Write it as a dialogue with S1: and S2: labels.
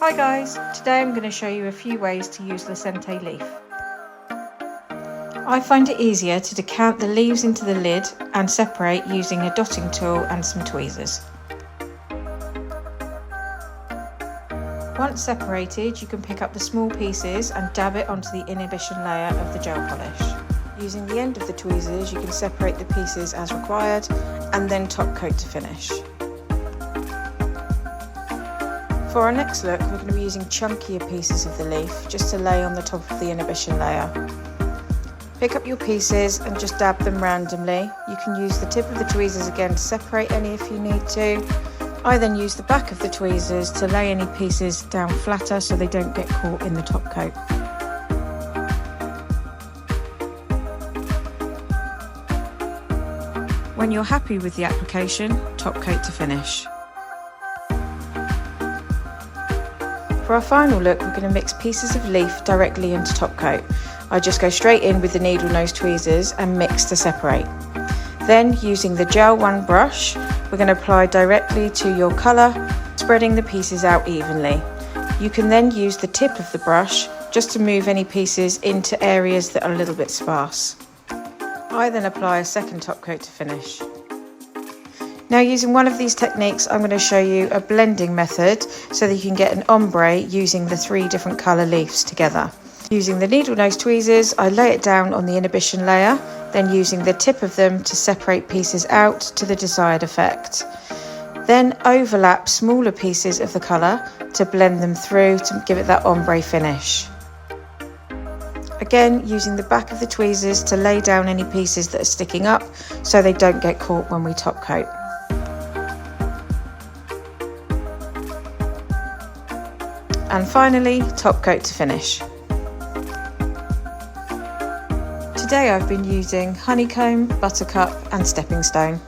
S1: Hi guys, today I'm going to show you a few ways to use Lecenté leaf. I find it easier to decant the leaves into the lid and separate using a dotting tool and some tweezers. Once separated, you can pick up the small pieces and dab it onto the inhibition layer of the gel polish. Using the end of the tweezers, you can separate the pieces as required and then top coat to finish. For our next look, we're going to be using chunkier pieces of the leaf just to lay on the top of the inhibition layer. Pick up your pieces and just dab them randomly. You can use the tip of the tweezers again to separate any if you need to. I then use the back of the tweezers to lay any pieces down flatter so they don't get caught in the top coat. When you're happy with the application, top coat to finish. For our final look, we're going to mix pieces of leaf directly into top coat. I just go straight in with the needle nose tweezers and mix to separate. Then, using the gel wand brush, we're going to apply directly to your colour, spreading the pieces out evenly. You can then use the tip of the brush just to move any pieces into areas that are a little bit sparse. I then apply a second top coat to finish. Now, using one of these techniques, I'm going to show you a blending method so that you can get an ombre using the 3 different colour leaves together. Using the needle nose tweezers, I lay it down on the inhibition layer, then using the tip of them to separate pieces out to the desired effect. Then overlap smaller pieces of the colour to blend them through to give it that ombre finish. Again, using the back of the tweezers to lay down any pieces that are sticking up so they don't get caught when we top coat. And finally, top coat to finish. Today I've been using Honeycomb, Buttercup and Stepping Stone.